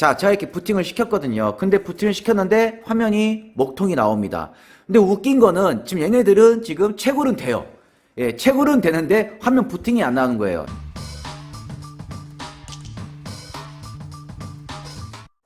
자, 제가 이렇게 부팅을 시켰거든요. 근데 부팅을 시켰는데 화면이 먹통이 나옵니다. 근데 웃긴 거는 지금 얘네들은 지금 채굴은 돼요. 예, 채굴은 되는데 화면 부팅이 안 나오는 거예요.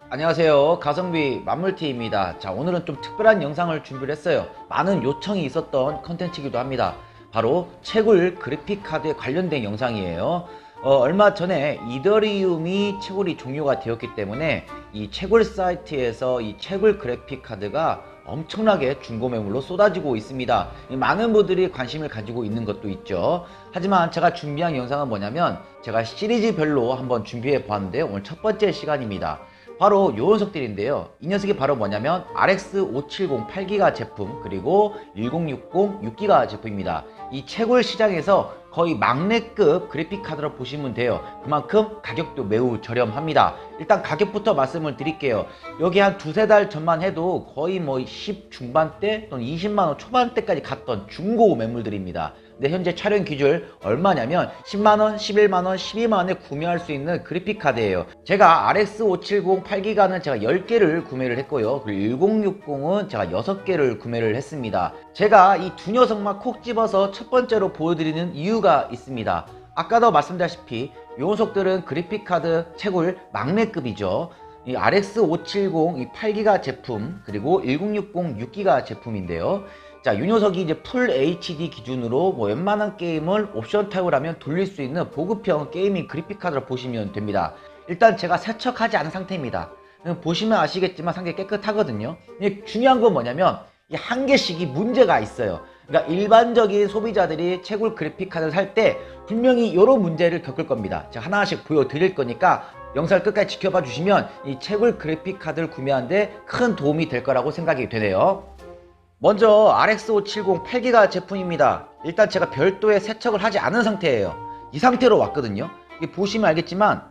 안녕하세요, 가성비 만물티입니다. 자, 오늘은 좀 특별한 영상을 준비를 했어요. 많은 요청이 있었던 컨텐츠이기도 합니다. 바로 채굴 그래픽카드에 관련된 영상이에요. 얼마 전에 이더리움이 채굴이 종료가 되었기 때문에 이 채굴 사이트에서 이 채굴 그래픽카드가 엄청나게 중고 매물로 쏟아지고 있습니다. 많은 분들이 관심을 가지고 있는 것도 있죠. 하지만 제가 준비한 영상은 뭐냐면 제가 시리즈별로 한번 준비해 보았는데 오늘 첫 번째 시간입니다. 바로 요 녀석들인데요. 이 녀석이 바로 뭐냐면 RX 570 8기가 제품, 그리고 1060 6기가 제품입니다. 이 채굴 시장에서 거의 막내급 그래픽카드로 보시면 돼요. 그만큼 가격도 매우 저렴합니다. 일단 가격부터 말씀을 드릴게요. 여기 한 두세 달 전만 해도 거의 뭐 10 중반대 또는 20만원 초반대까지 갔던 중고 매물들입니다. 근데 현재 촬영 기준 얼마냐면 10만원, 11만원, 12만원에 구매할 수 있는 그래픽카드예요. 제가 RX 570 8기가는 제가 10개를 구매를 했고요. 그리고 1060은 제가 6개를 구매를 했습니다. 제가 이 두 녀석만 콕 집어서 첫 번째로 보여드리는 이유가 있습니다. 아까도 말씀드렸다시피 이 녀석들은 그래픽카드 채굴 막내급이죠. 이 RX 570 이 8기가 제품, 그리고 1060 6기가 제품인데요. 자, 이 녀석이 이제 풀 HD 기준으로 뭐 웬만한 게임을 옵션 타입을 하면 돌릴 수 있는 보급형 게이밍 그래픽카드로 보시면 됩니다. 일단 제가 세척하지 않은 상태입니다. 보시면 아시겠지만 상당히 깨끗하거든요. 근데 중요한 건 뭐냐면 이 한 개씩이 문제가 있어요. 그러니까 일반적인 소비자들이 채굴 그래픽카드를 살 때 분명히 이런 문제를 겪을 겁니다. 제가 하나씩 보여드릴 거니까 영상을 끝까지 지켜봐 주시면 이 채굴 그래픽카드를 구매하는데 큰 도움이 될 거라고 생각이 되네요. 먼저 RX 570 8기가 제품입니다. 일단 제가 별도의 세척을 하지 않은 상태예요. 이 상태로 왔거든요. 이게 보시면 알겠지만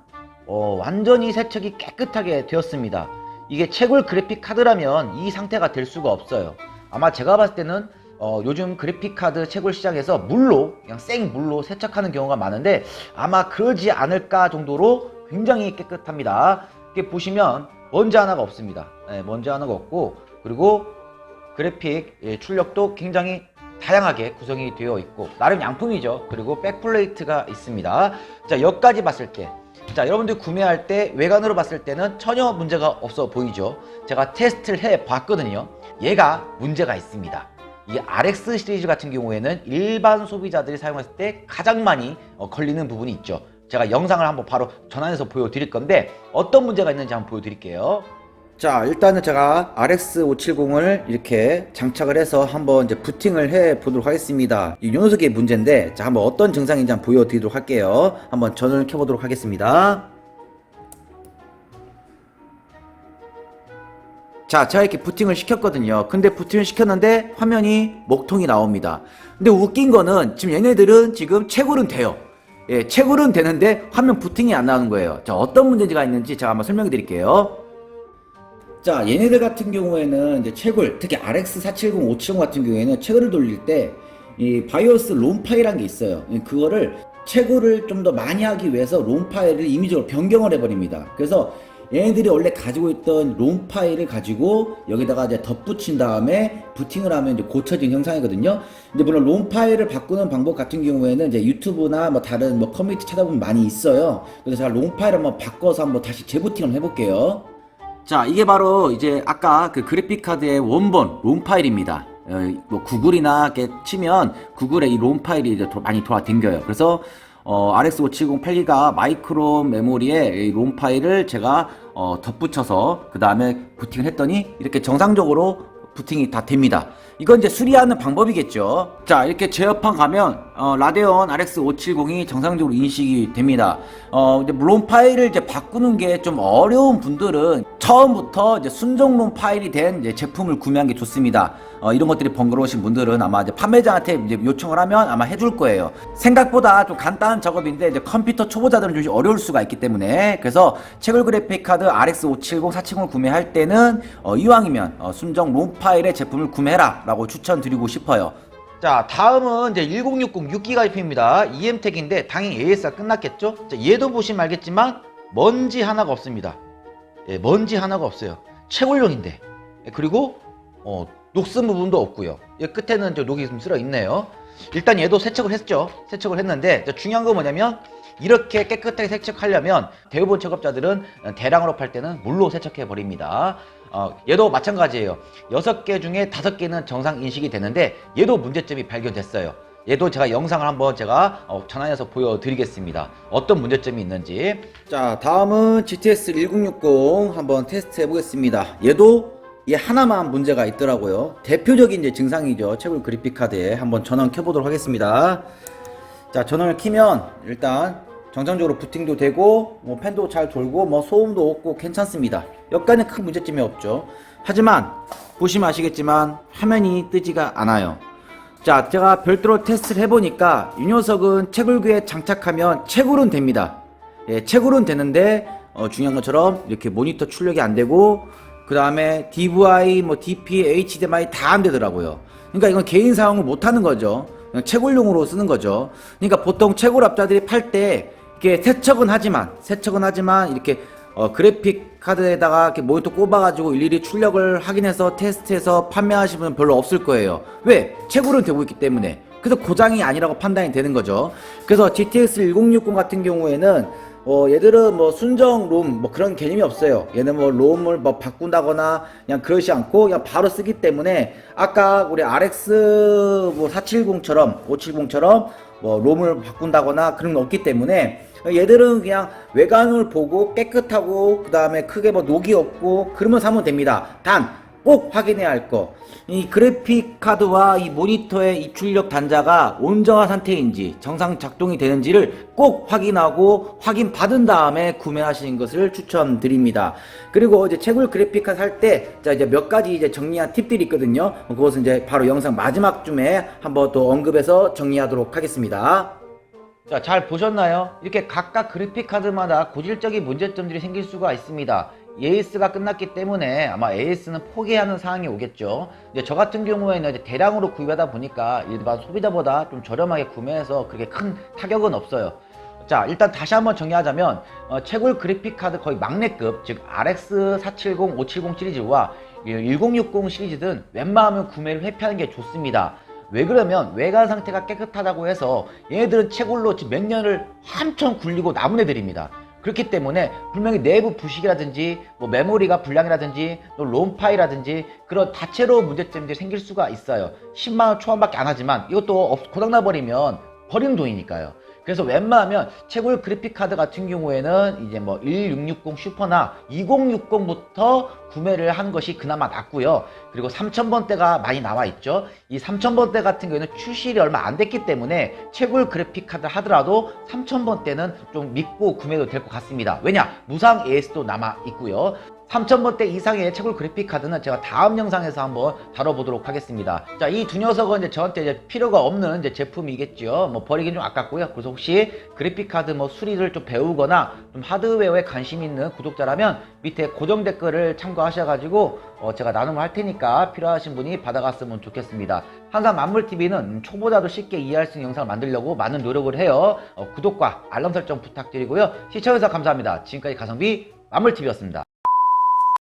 완전히 세척이 깨끗하게 되었습니다. 이게 채굴 그래픽 카드라면 이 상태가 될 수가 없어요. 아마 제가 봤을 때는 요즘 그래픽카드 채굴 시장에서 물로, 그냥 생물로 세척하는 경우가 많은데 아마 그러지 않을까 정도로 굉장히 깨끗합니다. 이렇게 보시면 먼지 하나가 없습니다. 네, 먼지 하나가 없고, 그리고 그래픽 출력도 굉장히 다양하게 구성이 되어 있고 나름 양품이죠. 그리고 백플레이트가 있습니다. 자, 여기까지 봤을 때, 자, 여러분들 구매할 때 외관으로 봤을 때는 전혀 문제가 없어 보이죠. 제가 테스트를 해 봤거든요. 얘가 문제가 있습니다. 이게 RX 시리즈 같은 경우에는 일반 소비자들이 사용했을 때 가장 많이 걸리는 부분이 있죠. 제가 영상을 한번 바로 전환해서 보여드릴 건데 어떤 문제가 있는지 한번 보여드릴게요. 자, 일단은 제가 RX 570을 이렇게 장착을 해서 한번 이제 부팅을 해 보도록 하겠습니다. 이 녀석의 문제인데, 자, 한번 어떤 증상인지 한번 보여드리도록 할게요. 한번 전원을 켜보도록 하겠습니다. 자, 제가 이렇게 부팅을 시켰거든요. 근데 부팅을 시켰는데 화면이 먹통이 나옵니다. 근데 웃긴 거는 지금 얘네들은 지금 채굴은 돼요. 예, 채굴은 되는데 화면 부팅이 안 나오는 거예요. 자, 어떤 문제가 있는지 제가 한번 설명해 드릴게요. 자, 얘네들 같은 경우에는 이제 채굴, 특히 RX 470, 570 같은 경우에는 채굴을 돌릴 때 이 바이오스 롬 파일이라는 게 있어요. 그거를 채굴을 좀 더 많이 하기 위해서 롬 파일을 임의적으로 변경을 해버립니다. 그래서 얘네들이 원래 가지고 있던 롬 파일을 가지고 여기다가 이제 덧붙인 다음에 부팅을 하면 이제 고쳐진 형상이거든요. 근데 물론 롬 파일을 바꾸는 방법 같은 경우에는 이제 유튜브나 뭐 다른 뭐 커뮤니티 찾아보면 많이 있어요. 그래서 제가 롬 파일을 한번 바꿔서 한번 다시 재부팅을 해볼게요. 자, 이게 바로 이제 아까 그 그래픽카드의 원본 롬 파일입니다. 뭐 구글이나 이렇게 치면 구글에 이 롬 파일이 이제 많이 돌아댕겨요. 그래서 RX 570 8기가 마이크로 메모리에 이 롬 파일을 제가 덧붙여서 그 다음에 부팅을 했더니 이렇게 정상적으로 부팅이 다 됩니다. 이건 이제 수리하는 방법이겠죠. 자, 이렇게 제어판 가면 라데온 RX 570이 정상적으로 인식이 됩니다. 이제 롬 파일을 이제 바꾸는 게 좀 어려운 분들은 처음부터 이제 순정 롬 파일이 된 이제 제품을 구매하는 게 좋습니다. 이런 것들이 번거로우신 분들은 아마 이제 판매자한테 이제 요청을 하면 아마 해줄 거예요. 생각보다 좀 간단한 작업인데 이제 컴퓨터 초보자들은 좀 어려울 수가 있기 때문에, 그래서 채굴 그래픽 카드 RX 570, 470을 구매할 때는 이왕이면 순정 롬 파일의 제품을 구매해라 라고 추천드리고 싶어요. 자, 다음은 이제 1060 6기가 제품입니다. EM택인데 당연히 AS가 끝났겠죠? 자, 얘도 보시면 알겠지만 먼지 하나가 없습니다. 예, 먼지 하나가 없어요. 채굴용인데. 예, 그리고 녹슨 부분도 없고요. 이 끝에는 녹이 좀 쓸어 있네요. 일단 얘도 세척을 했죠. 세척을 했는데 중요한 건 뭐냐면 이렇게 깨끗하게 세척하려면 대부분 작업자들은 대량으로 팔 때는 물로 세척해 버립니다. 얘도 마찬가지예요. 6개 중에 5개는 정상 인식이 되는데 얘도 문제점이 발견됐어요. 얘도 제가 영상을 한번 제가 전환해서 보여드리겠습니다. 어떤 문제점이 있는지. 자, 다음은 GTX 1060 한번 테스트 해보겠습니다. 얘도 얘 하나만 문제가 있더라고요. 대표적인 이제 증상이죠. 채굴 그래픽 카드에 한번 전원 켜보도록 하겠습니다. 자, 전원을 키면 일단 정상적으로 부팅도 되고 뭐 팬도 잘 돌고 뭐 소음도 없고 괜찮습니다. 여기까지는 큰 문제점이 없죠. 하지만 보시면 아시겠지만 화면이 뜨지가 않아요. 자, 제가 별도로 테스트를 해보니까 이 녀석은 채굴기에 장착하면 채굴은 됩니다. 예, 채굴은 되는데 중요한 것처럼 이렇게 모니터 출력이 안 되고 그 다음에 DVI, 뭐 DP, HDMI 다 안 되더라고요. 그러니까 이건 개인 사용을 못 하는 거죠. 그냥 채굴용으로 쓰는 거죠. 그러니까 보통 채굴업자들이 팔 때 이렇게 세척은 하지만 이렇게 그래픽 카드에다가 이렇게 모니터 꼽아가지고 일일이 출력을 확인해서 테스트해서 판매하시는 분은 별로 없을 거예요. 왜? 채굴은 되고 있기 때문에. 그래서 고장이 아니라고 판단이 되는 거죠. 그래서 GTX 1060 같은 경우에는 얘들은 뭐 순정 롬 뭐 그런 개념이 없어요. 얘는 뭐 롬을 뭐 바꾼다거나 그냥 그러지 않고 그냥 바로 쓰기 때문에 아까 우리 RX 뭐 470처럼 570처럼 뭐 롬을 바꾼다거나 그런 건 없기 때문에 얘들은 그냥 외관을 보고 깨끗하고 그 다음에 크게 뭐 녹이 없고 그러면 사면 됩니다. 단 꼭 확인해야 할 거, 이 그래픽 카드와 이 모니터의 입출력 단자가 온전한 상태인지 정상 작동이 되는지를 꼭 확인하고 확인 받은 다음에 구매하시는 것을 추천드립니다. 그리고 이제 채굴 그래픽 카드 살 때 자 이제 몇 가지 이제 정리한 팁들이 있거든요. 그것은 이제 바로 영상 마지막쯤에 한번 또 언급해서 정리하도록 하겠습니다. 자, 잘 보셨나요? 이렇게 각각 그래픽 카드마다 고질적인 문제점들이 생길 수가 있습니다. AS가 끝났기 때문에 아마 AS는 포기하는 상황이 오겠죠. 이제 저 같은 경우에는 이제 대량으로 구입하다 보니까 일반 소비자보다 좀 저렴하게 구매해서 그렇게 큰 타격은 없어요. 자, 일단 다시 한번 정리하자면 채굴 그래픽 카드 거의 막내급, 즉 RX 470, 570 시리즈와 1060 시리즈든 웬만하면 구매를 회피하는 게 좋습니다. 왜 그러면 외관 상태가 깨끗하다고 해서 얘네들은 채굴로 지금 몇 년을 한참 굴리고 남은 애들입니다. 그렇기 때문에 분명히 내부 부식이라든지 뭐 메모리가 불량이라든지 또 롬 파일이라든지 그런 다채로운 문제점들이 생길 수가 있어요. 10만원 초반밖에 안 하지만 이것도 고장나 버리면 버리는 돈이니까요. 그래서 웬만하면 채굴 그래픽 카드 같은 경우에는 이제 뭐 1660 슈퍼나 2060부터 구매를 하는 것이 그나마 낫고요. 그리고 3000번대가 많이 나와 있죠. 이 3000번대 같은 경우에는 출시일이 얼마 안 됐기 때문에 채굴 그래픽 카드 하더라도 3000번대는 좀 믿고 구매도 될 것 같습니다. 왜냐? 무상 AS도 남아 있고요. 3000번대 이상의 채굴 그래픽 카드는 제가 다음 영상에서 한번 다뤄보도록 하겠습니다. 자, 이 두 녀석은 이제 저한테 이제 필요가 없는 이제 제품이겠죠. 뭐 버리긴 좀 아깝고요. 그래서 혹시 그래픽 카드 뭐 수리를 좀 배우거나 좀 하드웨어에 관심 있는 구독자라면 밑에 고정 댓글을 참고하셔가지고 제가 나눔을 할 테니까 필요하신 분이 받아갔으면 좋겠습니다. 항상 만물TV는 초보자도 쉽게 이해할 수 있는 영상을 만들려고 많은 노력을 해요. 구독과 알람 설정 부탁드리고요. 시청해주셔서 감사합니다. 지금까지 가성비 만물TV였습니다.